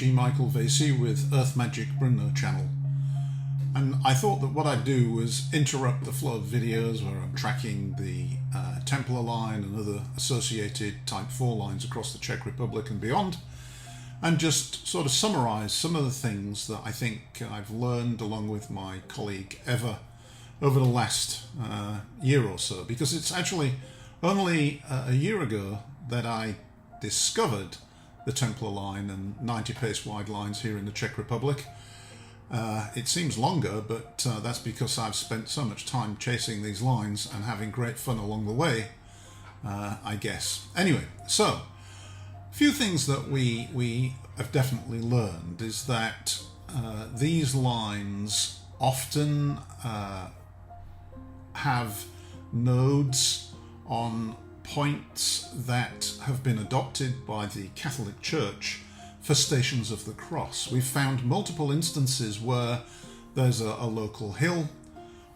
G. Michael Vasey with Earth Magic Bruno channel, and I thought that what I'd do was interrupt the flow of videos where I'm tracking the Templar line and other associated Type 4 lines across the Czech Republic and beyond, and just sort of summarize some of the things that I think I've learned along with my colleague Eva over the last year or so, because it's actually only a year ago that I discovered the Templar line and 90 pace wide lines here in the Czech Republic. It seems longer, but that's because I've spent so much time chasing these lines and having great fun along the way, I guess. Anyway, so a few things that we have definitely learned is that these lines often have nodes on points that have been adopted by the Catholic Church for Stations of the Cross. We've found multiple instances where there's a local hill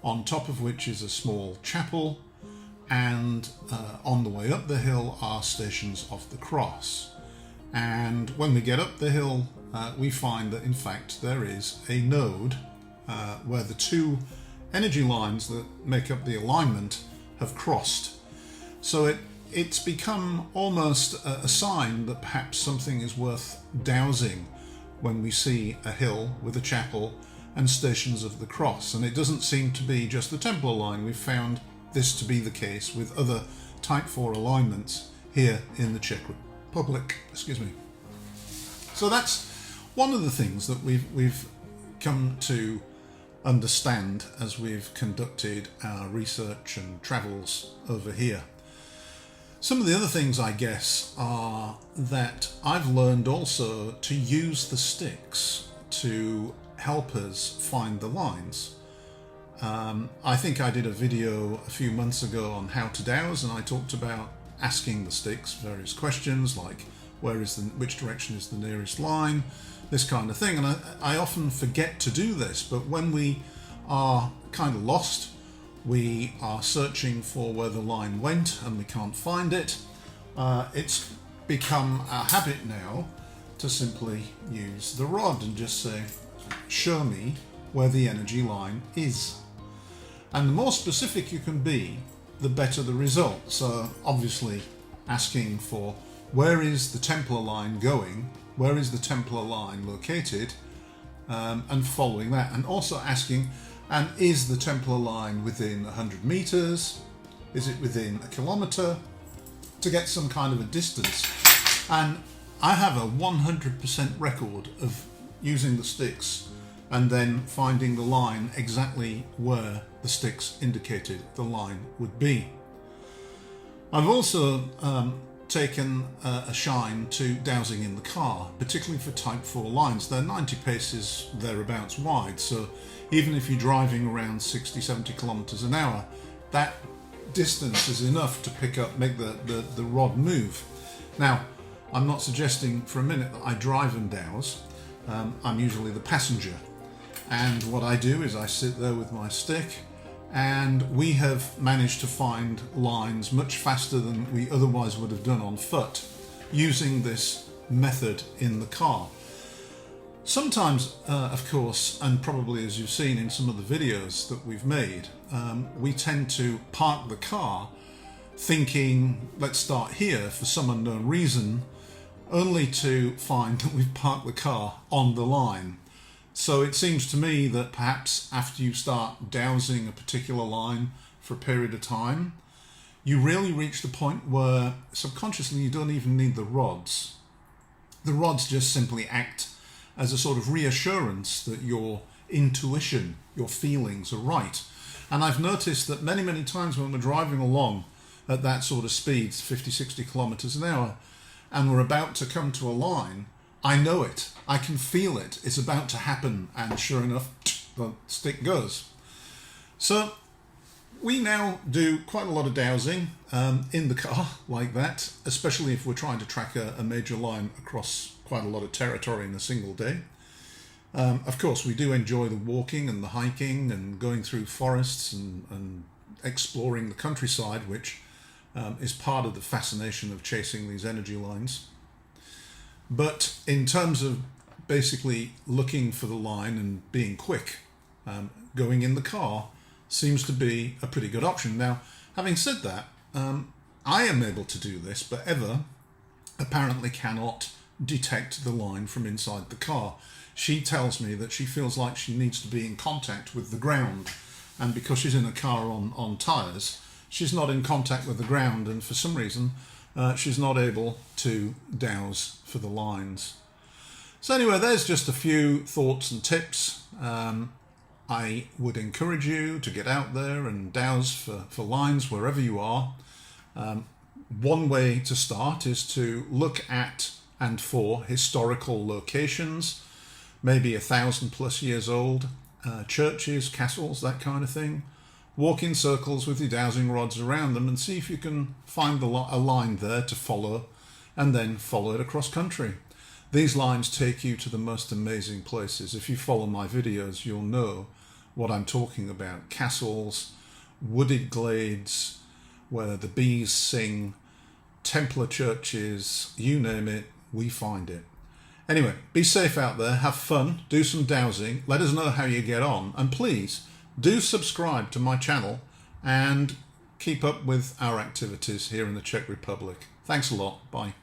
on top of which is a small chapel, and on the way up the hill are Stations of the Cross. And when we get up the hill, we find that in fact there is a node where the two energy lines that make up the alignment have crossed. So it's become almost a sign that perhaps something is worth dowsing when we see a hill with a chapel and Stations of the Cross. And it doesn't seem to be just the Templar line. We've found this to be the case with other Type 4 alignments here in the Czech Republic. Excuse me. So that's one of the things that we've come to understand as we've conducted our research and travels over here. Some of the other things, I guess, are that I've learned also to use the sticks to help us find the lines. I think I did a video a few months ago on how to dowse, and I talked about asking the sticks various questions like which direction is the nearest line, this kind of thing. And I often forget to do this, but when we are kind of lost, we are searching for where the line went and we can't find it, it's become a habit now to simply use the rod and just say, show me where the energy line is. And the more specific you can be, the better the result. So obviously asking for where is the Templar line going, where is the Templar line located, and following that, and also asking, and is the Templar line within 100 meters? Is it within a kilometer? To get some kind of a distance. And I have a 100% record of using the sticks and then finding the line exactly where the sticks indicated the line would be. I've also taken a shine to dowsing in the car, particularly for Type 4 lines. They're 90 paces thereabouts wide, so even if you're driving around 60-70 kilometers an hour, that distance is enough to make the rod move. Now, I'm not suggesting for a minute that I drive and dowse. I'm usually the passenger, and what I do is I sit there with my stick, and we have managed to find lines much faster than we otherwise would have done on foot using this method in the car. Sometimes, of course, and probably as you've seen in some of the videos that we've made, we tend to park the car thinking, let's start here for some unknown reason, only to find that we've parked the car on the line. So it seems to me that perhaps after you start dowsing a particular line for a period of time, you really reach the point where subconsciously you don't even need the rods. The rods just simply act as a sort of reassurance that your intuition, your feelings are right. And I've noticed that many times when we're driving along at that sort of speeds, 50-60 kilometers an hour, and we're about to come to a line, I know it, I can feel it, it's about to happen, and sure enough, the stick goes. So we now do quite a lot of dowsing in the car like that, especially if we're trying to track a major line across quite a lot of territory in a single day. Of course, we do enjoy the walking and the hiking and going through forests and exploring the countryside, which is part of the fascination of chasing these energy lines. But in terms of basically looking for the line and being quick, going in the car seems to be a pretty good option. Now, having said that, I am able to do this, but Eva apparently cannot detect the line from inside the car. She tells me that she feels like she needs to be in contact with the ground, and because she's in a car on tyres, she's not in contact with the ground, and for some reason she's not able to dowse for the lines. So anyway, there's just a few thoughts and tips. I would encourage you to get out there and dowse for lines wherever you are. One way to start is to look at and for historical locations, maybe 1,000+ years old, churches, castles, that kind of thing. Walk in circles with your dowsing rods around them and see if you can find a line there to follow, and then follow it across country. These lines take you to the most amazing places. If you follow my videos, you'll know what I'm talking about. Castles, wooded glades where the bees sing, Templar churches, you name it, we find it. Anyway, be safe out there, have fun, do some dowsing, let us know how you get on, and please do subscribe to my channel and keep up with our activities here in the Czech Republic. Thanks a lot, bye.